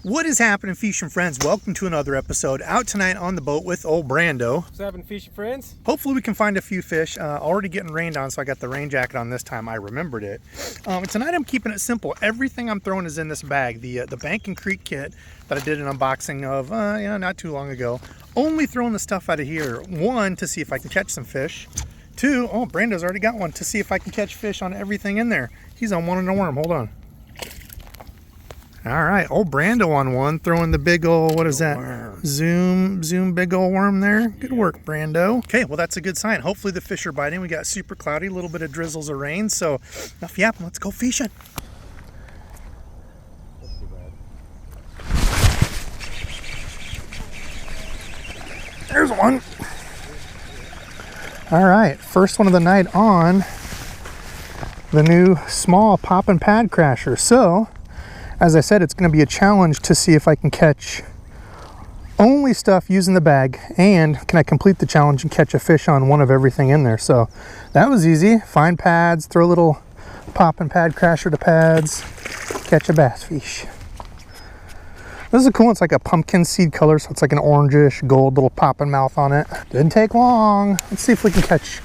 What is happening, fishing friends? Welcome to another episode. Out tonight on the boat with old Brando. What's happening, fishing friends? Hopefully we can find a few fish. Already getting rained on, so I got the rain jacket on this time. I remembered it. Tonight I'm keeping it simple. Everything I'm throwing is in this bag. The Bank and Creek kit that I did an unboxing of not too long ago. Only throwing the stuff out of here. One, to see if I can catch some fish. Two, oh, Brando's already got one, to see if I can catch fish on everything in there. He's on one and a worm. Hold on. All right, old Brando on one, throwing the big old, what is that? Worm. Zoom big old worm there. Good work, Brando. Okay, well, that's a good sign. Hopefully the fish are biting. We got super cloudy, a little bit of drizzles of rain, so enough yapping, let's go fishing. There's one. All right, first one of the night on the new small Poppin pad crasher. So, as I said, it's going to be a challenge to see if I can catch only stuff using the bag, and can I complete the challenge and catch a fish on one of everything in there. So that was easy. Find pads, throw a little Poppin pad crasher to pads, catch a bass fish. This is cool. It's like a Pumpkinseed color, so it's like an orangish gold little poppin mouth on it. Didn't take long. Let's see if we can catch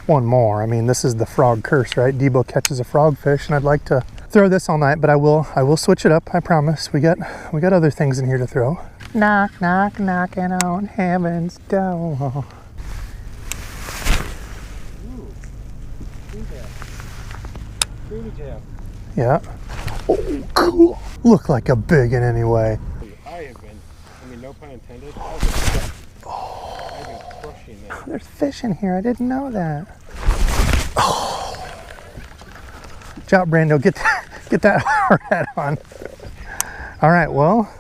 one more. I mean, this is the frog curse, right? Debo catches a frog fish, and I'd like to throw this all night, but I will switch it up. I promise. We got other things in here to throw. Knock, knock, knocking on heaven's door. Yeah. Oh, cool. Look like a big one anyway. I have been, I mean, no pun intended. I've been crushing that. There's fish in here. I didn't know that. Oh. Good job, Brando. Get that hard hat on. All right, well,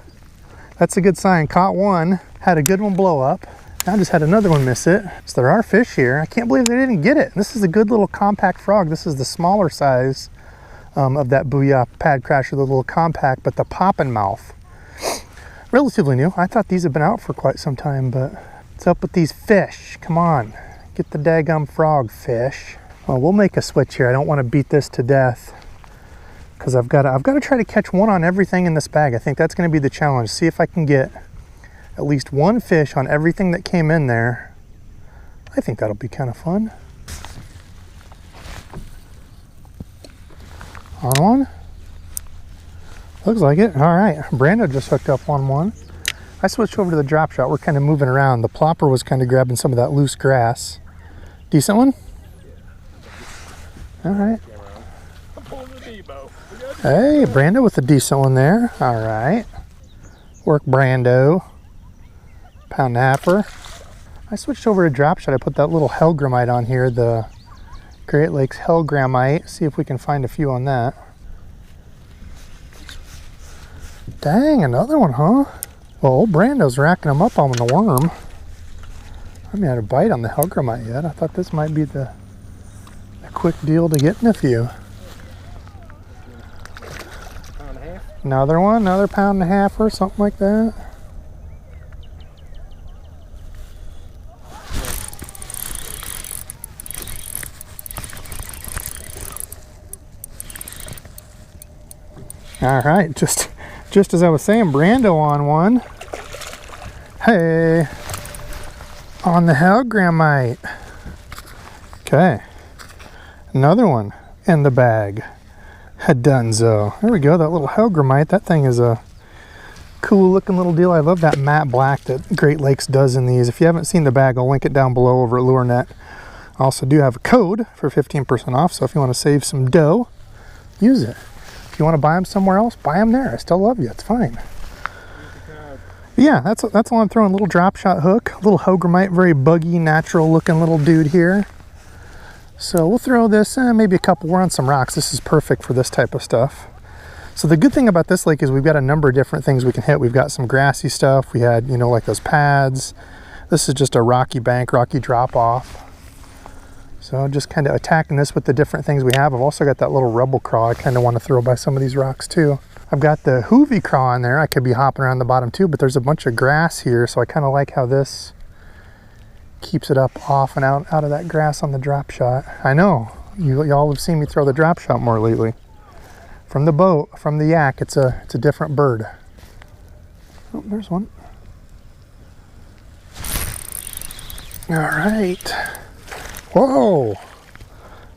that's a good sign. Caught one, had a good one blow up. Now just had another one miss it. So there are fish here. I can't believe they didn't get it. This is a good little compact frog. This is the smaller size of that Booyah pad crasher, the little compact, but the poppin mouth. Relatively new. I thought these had been out for quite some time, but what's up with these fish? Come on, get the daggum frog fish. Well, we'll make a switch here. I don't want to beat this to death, because I've got to try to catch one on everything in this bag. I think that's going to be the challenge. See if I can get at least one fish on everything that came in there. I think that'll be kind of fun. On one? Looks like it. All right, Brando just hooked up on one. I switched over to the drop shot. We're kind of moving around. The plopper was kind of grabbing some of that loose grass. Decent one? All right. Hey, Brando with a decent one there. All right. Work, Brando. Pound and a halfer. I switched over to drop shot. I put that little hellgrammite on here, the Great Lakes hellgrammite. See if we can find a few on that. Dang, another one, huh? Well, old Brando's racking them up on the worm. I haven't had a bite on the hellgrammite yet. I thought this might be the quick deal to getting a few. Another one, another pound and a half or something like that. All right, just as I was saying, Brando on one. Hey, on the hellgrammite. Okay, another one in the bag. Dunzo. There we go, that little hellgrammite. That thing is a cool looking little deal. I love that matte black that Great Lakes does in these. If you haven't seen the bag, I'll link it down below over at LureNet. I also do have a code for 15% off, so if you want to save some dough, use it. If you want to buy them somewhere else, buy them there. I still love you. It's fine. Yeah, that's all I'm throwing. Little drop shot hook, a little hellgrammite, very buggy, natural looking little dude here. So we'll throw this, maybe a couple. We're on some rocks. This is perfect for this type of stuff. So the good thing about this lake is we've got a number of different things we can hit. We've got some grassy stuff. We had, like those pads. This is just a rocky bank, rocky drop off. So just kind of attacking this with the different things we have. I've also got that little rebel craw I kind of want to throw by some of these rocks too. I've got the hoovy craw in there. I could be hopping around the bottom too, but there's a bunch of grass here. So I kind of like how this keeps it up off and out of that grass on the drop shot. I know, y'all have seen me throw the drop shot more lately. From the boat, from the yak, it's a different bird. Oh, there's one. All right. Whoa.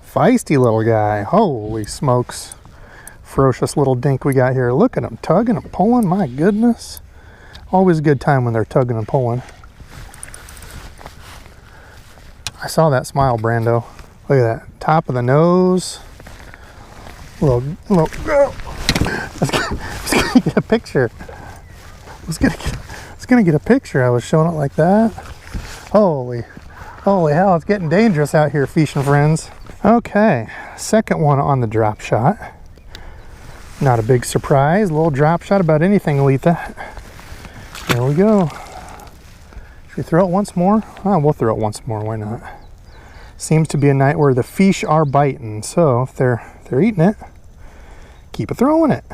Feisty little guy. Holy smokes. Ferocious little dink we got here. Look at him tugging and pulling. My goodness. Always a good time when they're tugging and pulling. I saw that smile, Brando. Look at that. Top of the nose. Little let's get a picture. Let's gonna get a picture. I was showing it like that. Holy hell, it's getting dangerous out here, fishing friends. Okay, second one on the drop shot. Not a big surprise. A little drop shot, about anything will eat that. There we go. Should we throw it once more? Oh, we'll throw it once more, why not? Seems to be a night where the fish are biting, so if they're eating it, keep it throwing it.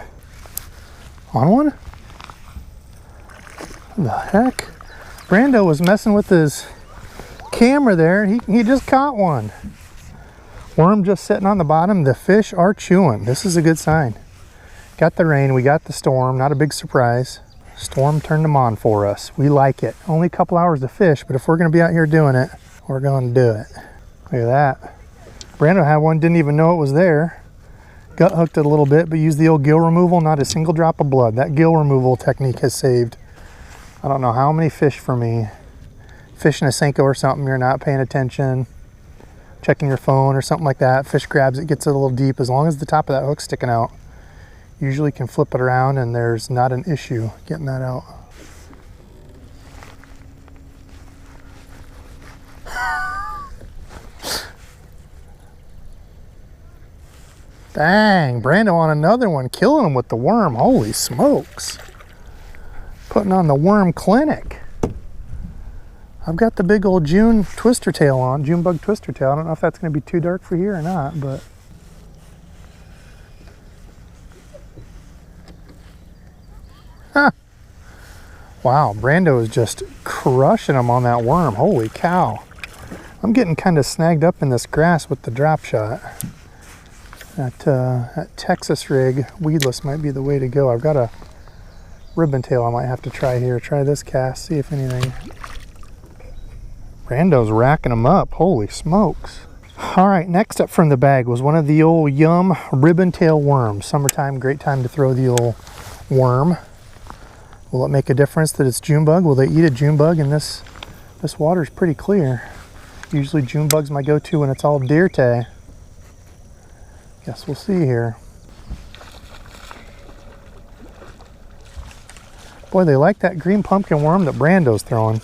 On one? What the heck? Brando was messing with his camera there. He just caught one. Worm just sitting on the bottom. The fish are chewing. This is a good sign. Got the rain, we got the storm. Not a big surprise. Storm turned them on for us. We like it. Only a couple hours to fish, but if we're going to be out here doing it, we're going to do it. Look at that. Brando had one, didn't even know it was there. Gut hooked it a little bit, but used the old gill removal. Not a single drop of blood. That gill removal technique has saved I don't know how many fish for me. Fishing a Senko or something, you're not paying attention, checking your phone or something like that. Fish grabs it, gets it a little deep. As long as the top of that hook's sticking out, usually can flip it around and there's not an issue getting that out. Dang, Brando on another one, killing him with the worm. Holy smokes. Putting on the worm clinic. I've got the big old June twister tail on, June bug twister tail. I don't know if that's going to be too dark for here or not, but huh. Wow, Brando is just crushing them on that worm. Holy cow. I'm getting kind of snagged up in this grass with the drop shot. That Texas rig, weedless, might be the way to go. I've got a ribbon tail I might have to try here. Try this cast, see if anything. Brando's racking them up. Holy smokes. All right, next up from the bag was one of the old Yum ribbon tail worms. Summertime, great time to throw the old worm. Will it make a difference that it's June bug? Will they eat a June bug? And this water's pretty clear. Usually June bug's my go-to when it's all deer tay. Guess we'll see here. Boy, they like that green pumpkin worm that Brando's throwing.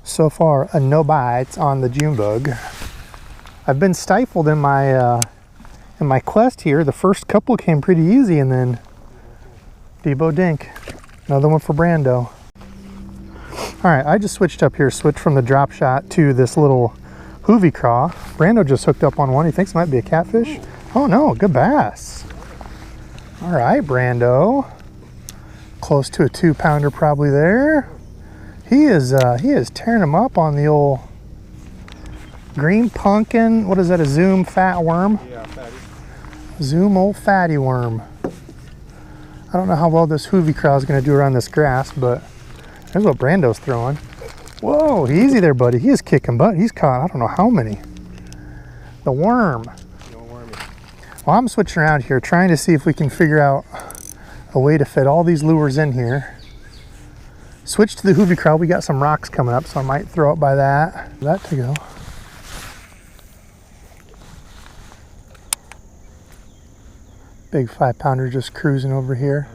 So far, no bites on the June bug. I've been stifled in my quest here. The first couple came pretty easy, and then Debo dink. Another one for Brando. All right, I just switched up here. Switched from the drop shot to this little hoovy craw. Brando just hooked up on one. He thinks it might be a catfish. Oh no, good bass. All right, Brando. Close to a 2-pounder probably there. He is tearing them up on the old green pumpkin. What is that, a Zoom fat worm? Yeah, fatty. Zoom old fatty worm. I don't know how well this hoovy craw is going to do around this grass, but there's what Brando's throwing. Whoa, easy there, buddy. He is kicking butt. He's caught I don't know how many. The worm. No wormy. Well, I'm switching around here, trying to see if we can figure out a way to fit all these lures in here. Switch to the hoovy craw. We got some rocks coming up, so I might throw it by that. That to go. Big 5-pounder just cruising over here.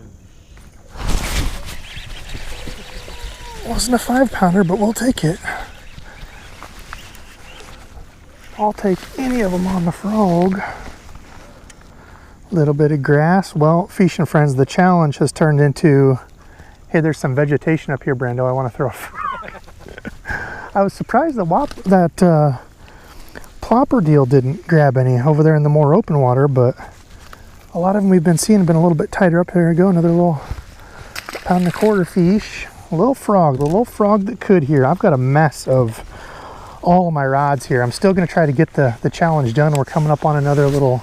Wasn't a 5-pounder, but we'll take it. I'll take any of them on the frog. Little bit of grass. Well, fishing friends, the challenge has turned into, hey, there's some vegetation up here, Brando. I want to throw a I was surprised that plopper deal didn't grab any over there in the more open water, but a lot of them we've been seeing have been a little bit tighter up. There we go, another little 1.25-pounder fish. A little frog, the little frog that could here. I've got a mess of all of my rods here. I'm still going to try to get the challenge done. We're coming up on another little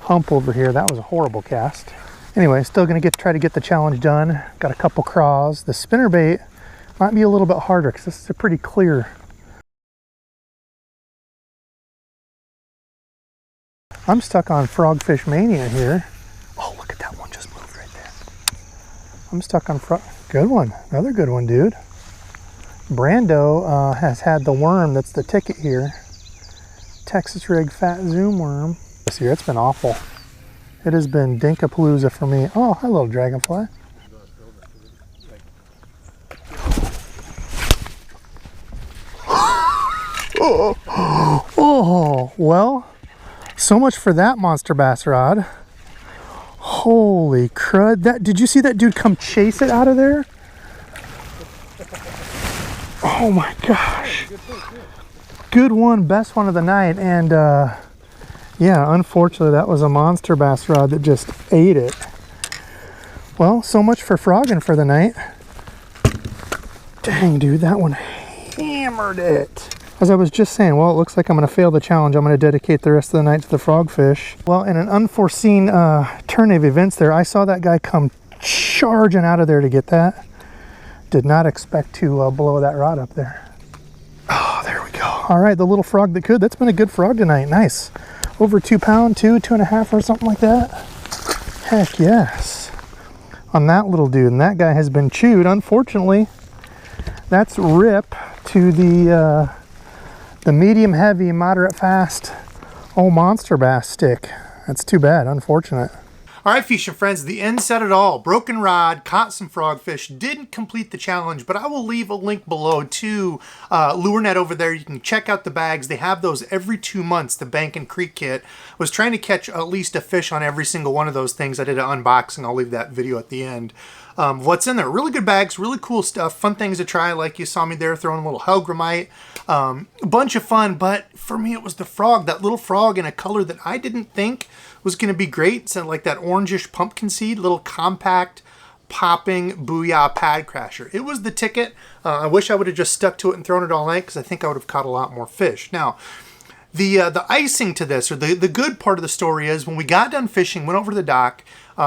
hump over here. That was a horrible cast. Anyway, still gonna try to get the challenge done. Got a couple craws. The spinnerbait might be a little bit harder because this is a pretty clear. I'm stuck on Frogfish Mania here. Oh, look at that one just moved right there. I'm stuck on good one, another good one, dude. Brando has had the worm that's the ticket here. Texas rig fat zoom worm. This year it's been awful. It has been dinkapalooza for me. Oh, hello, dragonfly. Oh, well, so much for that monster bass rod. Holy crud. Did you see that dude come chase it out of there? Oh my gosh. Good one, best one of the night. And yeah, unfortunately that was a monster bass rod that just ate it. Well, so much for frogging for the night. Dang, dude, that one hammered it. As I was just saying, well, it looks like I'm going to fail the challenge. I'm going to dedicate the rest of the night to the frogfish. Well, in an unforeseen turn of events there, I saw that guy come charging out of there to get that. Did not expect to blow that rod up there. Oh, there we go. All right, the little frog that could. That's been a good frog tonight. Nice. Over 2 pound, 2.5 or something like that. Heck yes. On that little dude, and that guy has been chewed. Unfortunately, that's rip to the medium heavy, moderate fast old monster bass stick. That's too bad, unfortunate. All right, fishing friends, the end said it all. Broken rod, caught some frogfish, didn't complete the challenge, but I will leave a link below to Lure Net over there. You can check out the bags. They have those every 2 months, the Bank and Creek kit. Was trying to catch at least a fish on every single one of those things. I did an unboxing. I'll leave that video at the end. What's in there? Really good bags, really cool stuff, fun things to try, like you saw me there throwing a little Helgramite. A bunch of fun, but for me it was the frog, that little frog in a color that I didn't think was going to be great. So like that orangish Pumpkinseed, little compact popping Booyah pad crasher. It was the ticket. I wish I would have just stuck to it and thrown it all night because I think I would have caught a lot more fish. Now, the icing to this, or the good part of the story is when we got done fishing, went over to the dock,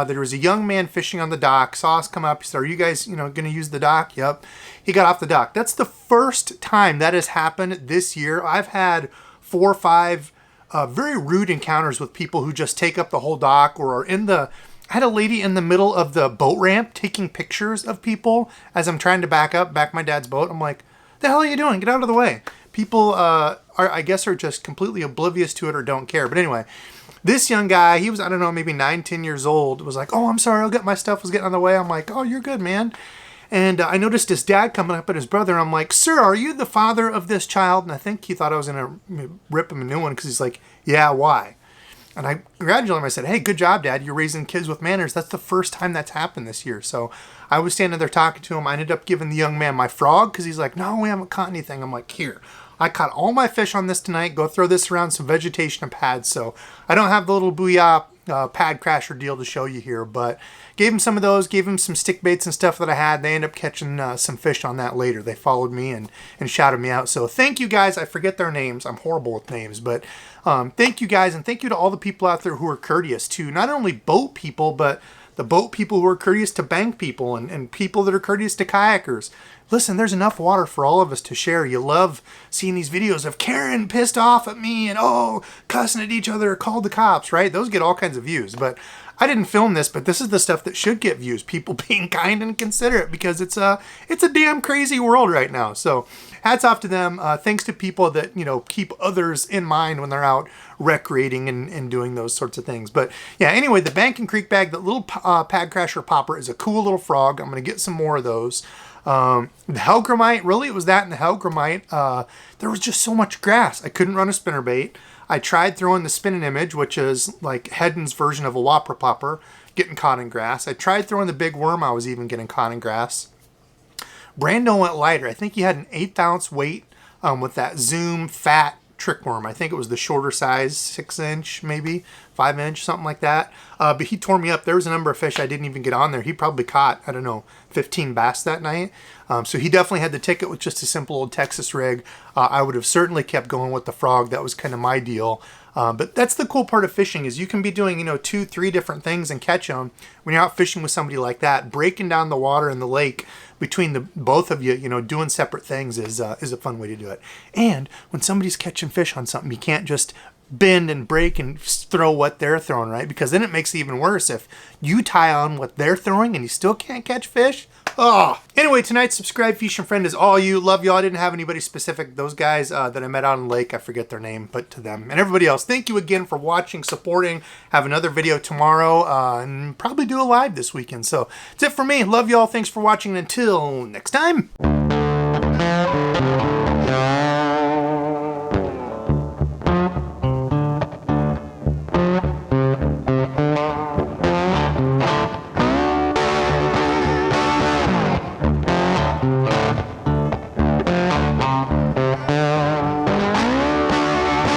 there was a young man fishing on the dock, saw us come up. He said, "Are you guys, going to use the dock?" Yep. He got off the dock. That's the first time that has happened this year. I've had 4 or 5 very rude encounters with people who just take up the whole dock or are in the... I had a lady in the middle of the boat ramp taking pictures of people as I'm trying to back my dad's boat. I'm like, the hell are you doing? Get out of the way. People I guess are just completely oblivious to it or don't care. But anyway, this young guy, he was, I don't know, maybe 9, 10 years old, was like, "Oh, I'm sorry, I'll get my stuff," was getting on the way. I'm like, "Oh, you're good, man." And I noticed his dad coming up and his brother. I'm like, "Sir, are you the father of this child?" And I think he thought I was going to rip him a new one because he's like, "Yeah, why?" And I congratulated him. I said, "Hey, good job, Dad. You're raising kids with manners." That's the first time that's happened this year. So I was standing there talking to him. I ended up giving the young man my frog because he's like, "No, we haven't caught anything." I'm like, "Here. I caught all my fish on this tonight. Go throw this around some vegetation and pads." So I don't have the little Booyah pad crasher deal to show you here, but gave him some of those, gave him some stick baits and stuff that I had. They ended up catching some fish on that later. They followed me and shouted me out. So thank you guys. I forget their names. I'm horrible with names, but thank you guys, and thank you to all the people out there who are courteous to not only boat people, but the boat people who are courteous to bank people and people that are courteous to kayakers. Listen, there's enough water for all of us to share. You love seeing these videos of Karen pissed off at me and, oh, cussing at each other, called the cops, right? Those get all kinds of views. But I didn't film this, but this is the stuff that should get views. People being kind and considerate, because it's a damn crazy world right now. So hats off to them. Thanks to people that, keep others in mind when they're out recreating and doing those sorts of things. But yeah, anyway, the Bank and Creek bag, that little pad crasher popper is a cool little frog. I'm going to get some more of those. The Helgramite, really, it was that and the Helgramite. There was just so much grass. I couldn't run a spinnerbait. I tried throwing the spinning image, which is like Hedden's version of a whopper popper, getting caught in grass. I tried throwing the big worm. I was even getting caught in grass. Brando went lighter. I think he had an 1/8 ounce weight with that Zoom fat trick worm. I think it was the shorter size, 6-inch, maybe 5-inch, something like that. But he tore me up. There was a number of fish I didn't even get on there. He probably caught, I don't know, 15 bass that night. So he definitely had the ticket with just a simple old Texas rig. I would have certainly kept going with the frog. That was kind of my deal. But that's the cool part of fishing, is you can be doing, 2, 3 different things and catch them. When you're out fishing with somebody like that, breaking down the water in the lake between the both of you, doing separate things is a fun way to do it. And when somebody's catching fish on something, you can't just bend and break and throw what they're throwing, right? Because then it makes it even worse if you tie on what they're throwing and you still can't catch fish. Oh. Anyway, tonight's subscribe fishing friend is all you. Love y'all. I didn't have anybody specific. Those guys that I met out on the lake, I forget their name, but to them and everybody else, thank you again for watching, supporting. Have another video tomorrow and probably do a live this weekend. So that's it for me. Love y'all. Thanks for watching. Until next time.